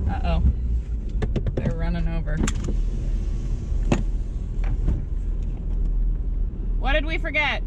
Uh-oh. They're running over. What did we forget?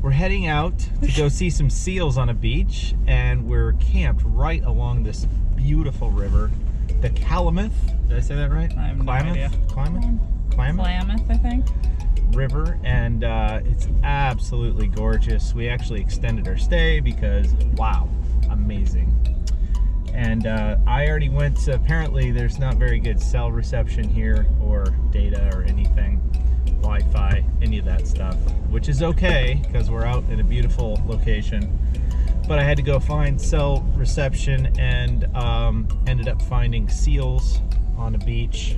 We're heading out to go see some seals on a beach, and we're camped right along this beautiful river, the Klamath. Did I say that right? I have no idea. Klamath, I think. River, and it's absolutely gorgeous. We actually extended our stay because, wow, amazing. And I already went to, apparently there's not very good cell reception here, or data or anything, Wi-Fi, any of that stuff, which is okay because we're out in a beautiful location. But I had to go find cell reception, and ended up finding seals on a beach.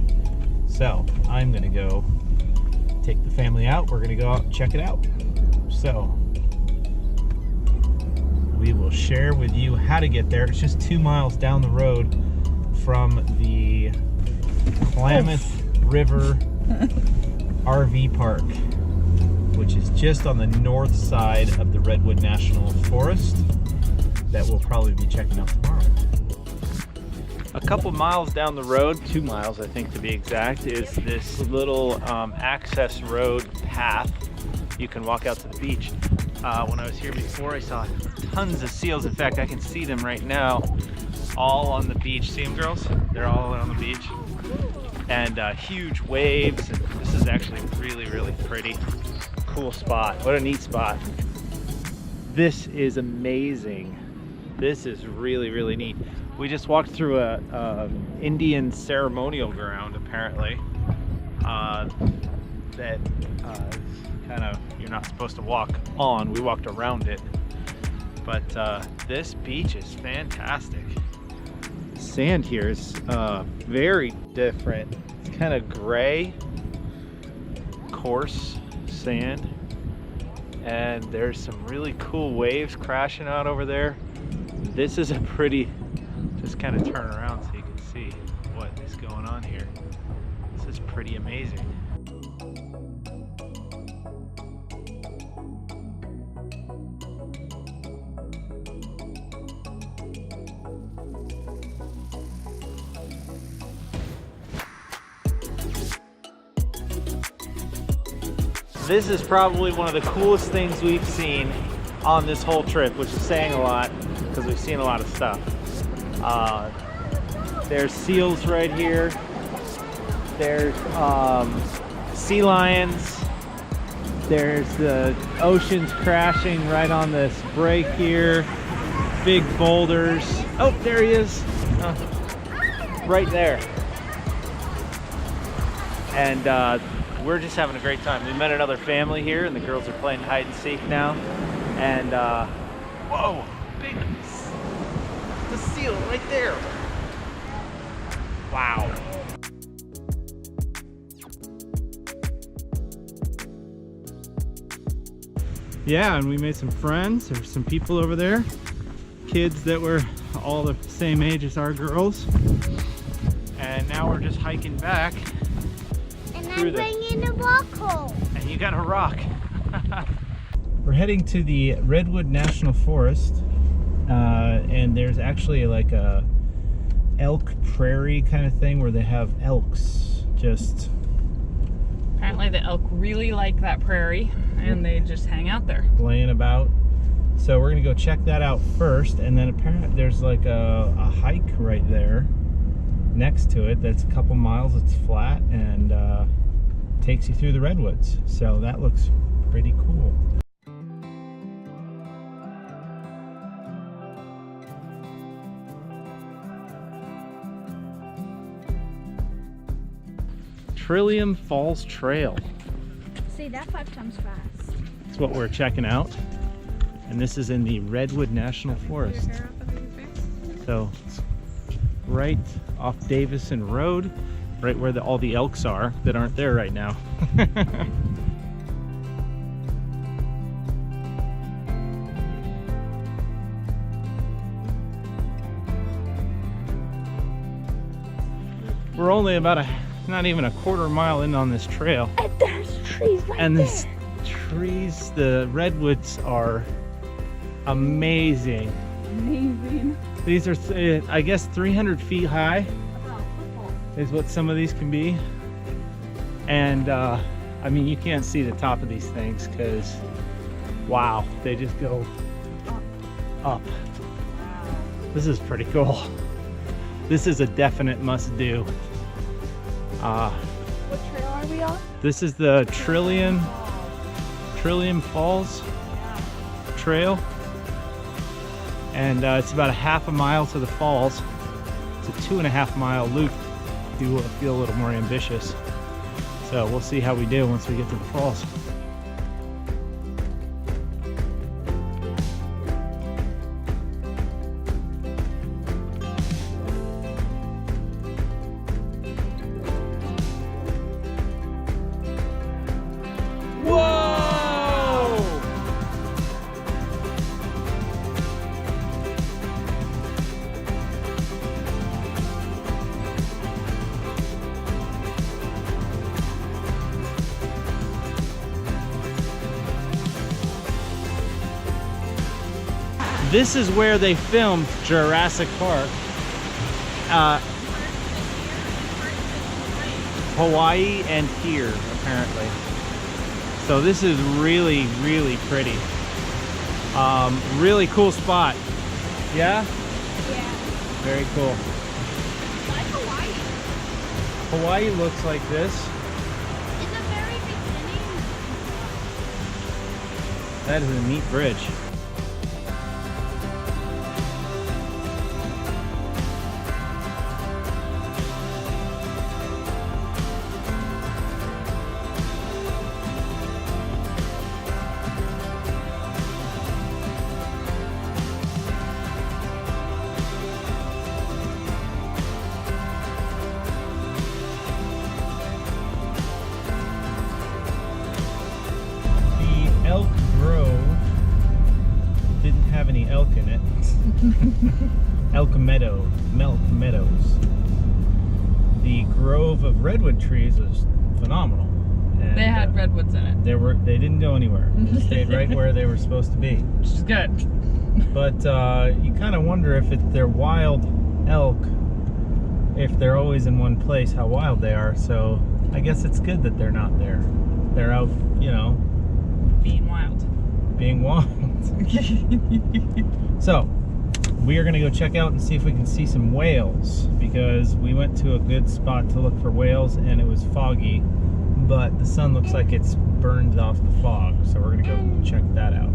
So I'm gonna go take the family out. We're gonna go out and check it out. So we will share with you how to get there. It's just 2 miles down the road from the Klamath River RV Park, which is just on the north side of the Redwood National Forest that we'll probably be checking out tomorrow. A couple miles down the road, 2 miles I think to be exact, is this little access road path. You can walk out to the beach. When I was here before, I saw tons of seals. In fact, I can see them right now, all on the beach. See them, girls? They're all on the beach. And huge waves. And this is actually really, really pretty. Cool spot. What a neat spot. This is amazing. This is really, really neat. We just walked through a Indian ceremonial ground, apparently, that kind of, you're not supposed to walk on. We walked around it. But this beach is fantastic. Sand here is very different. It's kind of gray, coarse sand. And there's some really cool waves crashing out over there. This is a pretty, just kind of turn around so you can see what is going on here. This is pretty amazing. This is probably one of the coolest things we've seen on this whole trip, which is saying a lot because we've seen a lot of stuff. There's seals right here. There's sea lions. There's the oceans crashing right on this break here. Big boulders. Oh, there he is. Right there. And we're just having a great time. We met another family here, and the girls are playing hide and seek now. And whoa, big, the seal right there. Wow. Yeah, and we made some friends. There's some people over there, kids that were all the same age as our girls. And now we're just hiking back. And I'm bringing a rock home. And you got a rock. We're heading to the Redwood National Forest, and there's actually like a elk prairie kind of thing where they have elks just... Apparently the elk really like that prairie, and they just hang out there. Laying about. So we're gonna go check that out first, and then apparently there's like a hike right there next to it that's a couple miles. It's flat and takes you through the redwoods. So that looks pretty cool. Trillium Falls Trail. See, that 5 times fast. That's what we're checking out. And this is in the Redwood National Forest. So it's right off Davison Road, right where all the elks are that aren't there right now. We're only about not even a quarter mile in on this trail. And there's trees right And there. these trees, the redwoods are amazing. Amazing. These are, I guess, 300 feet high is what some of these can be. And I mean, you can't see the top of these things because, wow, they just go up. This is pretty cool. This is a definite must do. What trail are we on? This is the Trillium Falls Trail. And it's about a half a mile to the falls. It's a 2.5 mile loop. Do feel a little more ambitious. So we'll see how we do once we get to the falls. This is where they filmed Jurassic Park. Hawaii and here, apparently. So this is really, really pretty. Really cool spot. Yeah? Yeah. Very cool. Like Hawaii. Hawaii looks like this. In the very beginning. That is a neat bridge. Elk Grove didn't have any elk in it. Elk Meadows. The grove of redwood trees was phenomenal. And, They had redwoods in it, they didn't go anywhere. They stayed right where they were supposed to be. which is good. But you kind of wonder if they're wild elk, if they're always in one place, how wild they are. So I guess it's good that they're not there. They're out, you know, Being wild. being wild. So we are going to go check out and see if we can see some whales, because we went to a good spot to look for whales and it was foggy, but the sun looks like it's burned off the fog, so we're going to go check that out.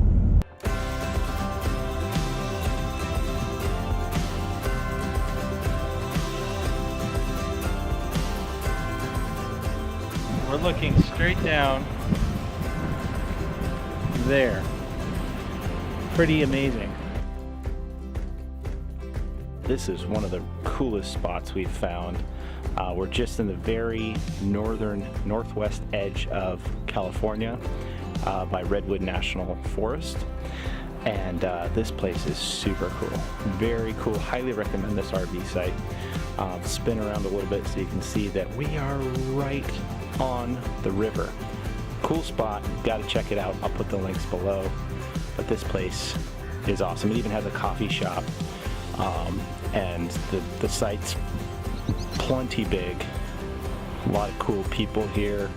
We're looking straight down there. Pretty amazing. This is one of the coolest spots we've found. We're just in the very northwest edge of California by Redwood National Forest. And this place is super cool. Very cool. Highly recommend this RV site. Spin around a little bit so you can see that we are right on the river. Cool spot, got to check it out. I'll put the links below. But this place is awesome. It even has a coffee shop, and the site's plenty big. A lot of cool people here.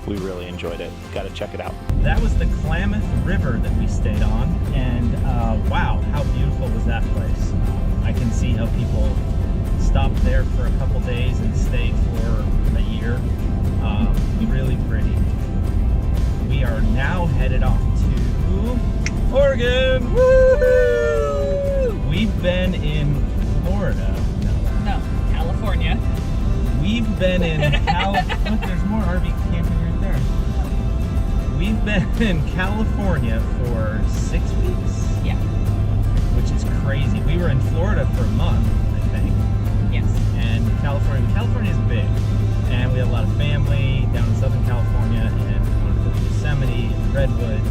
We really enjoyed it. Got to check it out. That was the Klamath River that we stayed on, and wow, how beautiful was that place. I can see how people stopped there for a couple days and stayed for a year. Really pretty. We are now headed off to Oregon. Woo! We've been in Florida. No, California. We've been in Look, there's more RV camping right there. We've been in California for 6 weeks. we were in Florida for a month, I think. Yes. And California is big. And we have a lot of family down in Southern California, and we wanted to go to Yosemite and Redwood.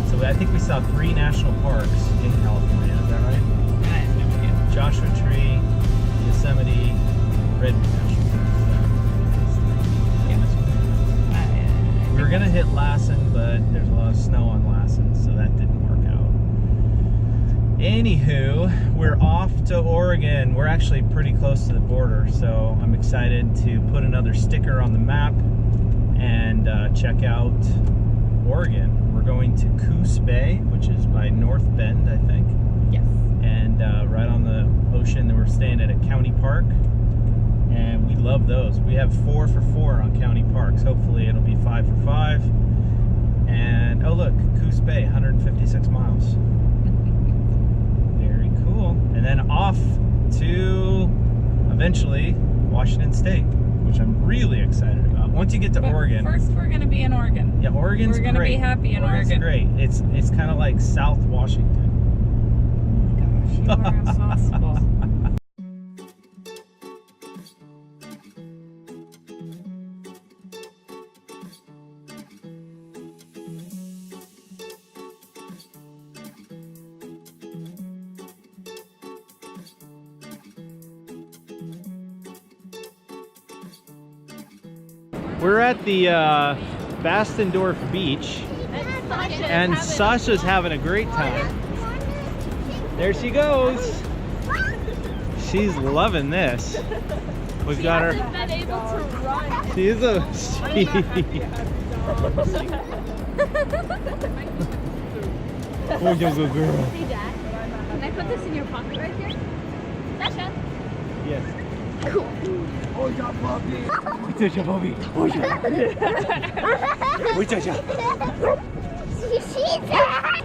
So I think we saw 3 national parks in California, is that right? I have no idea. Joshua Tree, Yosemite, Redwood National Park. We were gonna hit Lassen, but there's a lot of snow on Lassen, so that didn't work out. Anywho, we're off to Oregon. We're actually pretty close to the border, so I'm excited to put another sticker on the map and check out Oregon. We're going to Coos Bay, which is by North Bend, I think. Yes. And right on the ocean. Then we're staying at a county park, and we love those. We have 4 for 4 on county parks. Hopefully it'll be 5 for 5. And oh look, Coos Bay, 156 miles. Very cool. And then off to eventually Washington State, which I'm really excited about. Once you get to Oregon. First, we're going to be in Oregon. Yeah, Oregon's great. We're going to be happy in Oregon. Great. It's kind of like South Washington. Oh my gosh, you are impossible. We're at the Bastendorff Beach, and Sasha's having a great time. There she goes. She's loving this. We've got her. Been able to run. She is a. Oh, you good girl. Hey, Dad. Can I put this in your pocket right here? Sasha. Yes. Cool. Oh, yeah, Bobby. Wait, Bobby. Oh, yeah. Wait, She sees that.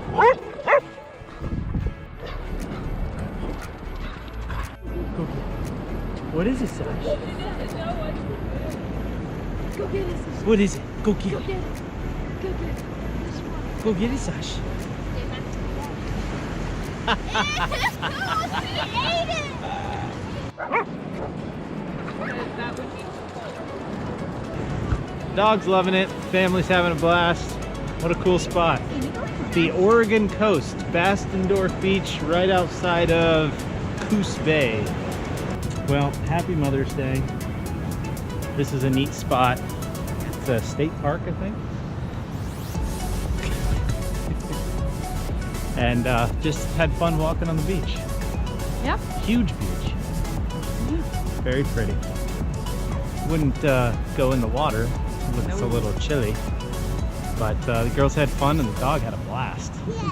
What is it, Sash? Go get it. What is it? Go get Go it. get it. Go get it. Go get it, Sash. Dog's loving it. Family's having a blast. What a cool spot. The Oregon coast, Bastendorff Beach, right outside of Coos Bay. Well, happy Mother's Day. This is a neat spot. It's a state park, I think. And just had fun walking on the beach. Yep. Huge beach. Very pretty. Wouldn't go in the water. It looks a little chilly. But the girls had fun and the dog had a blast. Yes.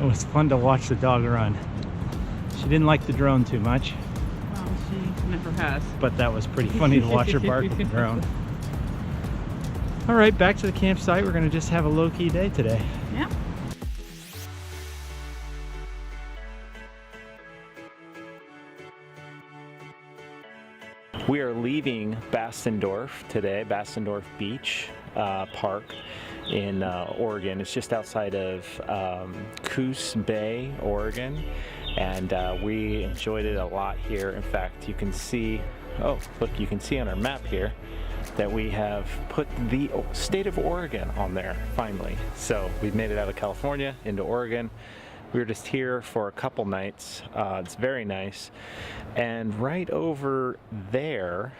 It was fun to watch the dog run. She didn't like the drone too much, Well, she never has. but that was pretty funny to watch her bark with the drone. All right, back to the campsite. We're gonna just have a low-key day today. Yep. We are leaving Bastendorff today, Bastendorff Beach Park in Oregon. It's just outside of Coos Bay, Oregon, and we enjoyed it a lot here. In fact, you can see, oh look, you can see on our map here that we have put the state of Oregon on there finally. So we've made it out of California into Oregon. We were just here for a couple nights. It's very nice. And right over there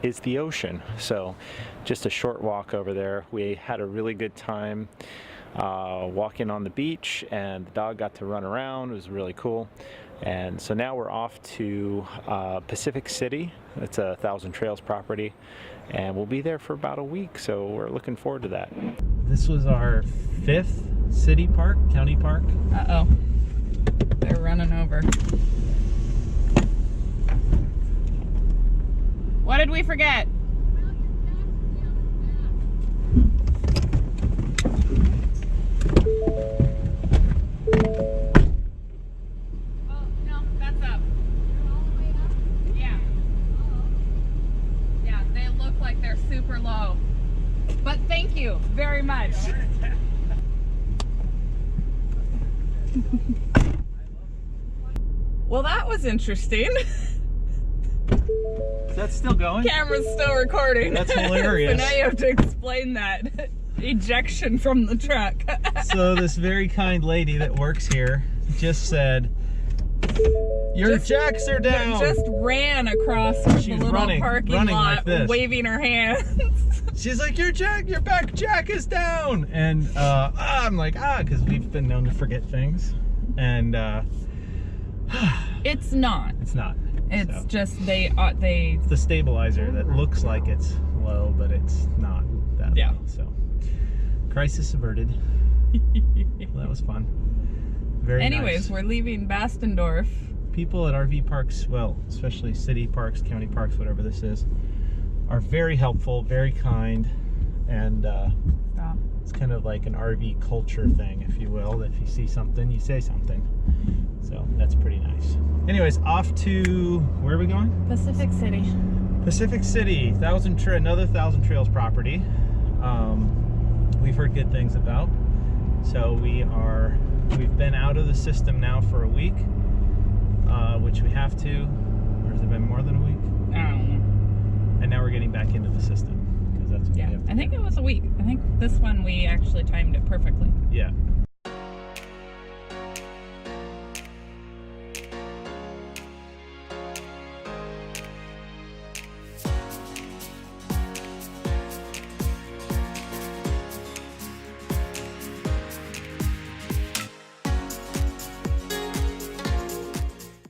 is the ocean. So just a short walk over there. We had a really good time walking on the beach, and the dog got to run around. It was really cool. And so now we're off to Pacific City. It's a Thousand Trails property, and we'll be there for about a week. So we're looking forward to that. This was our 5th city park, county park. Uh-oh. They're running over. What did we forget? Oh, no, that's up. Yeah. Yeah, they look like they're super low. But thank you very much. Well, that was interesting. That's still going? Camera's still recording. That's hilarious. So now you have to explain that ejection from the truck. So this very kind lady that works here just said, your jacks are down. Just ran across the little parking lot, like this, waving her hands. She's like, your back jack is down. And I'm like, because we've been known to forget things. And it's not. It's not. It's just it's the stabilizer that looks like it's low, but it's not that low. So crisis averted. Well, that was fun. Anyways, we're leaving Bastendorff. People at RV parks, well, especially city parks, county parks, whatever this is, are very helpful, very kind, and it's kind of like an RV culture thing, if you will. If you see something, you say something. So that's pretty nice. Anyways, off to, where are we going? Pacific City. Pacific City, another Thousand Trails property. We've heard good things about. So we've been out of the system now for a week, which we have to, or has it been more than a week? I don't know. And now we're getting back into the system, because that's what we have to I think it was a week. I think this one we actually timed it perfectly. Yeah.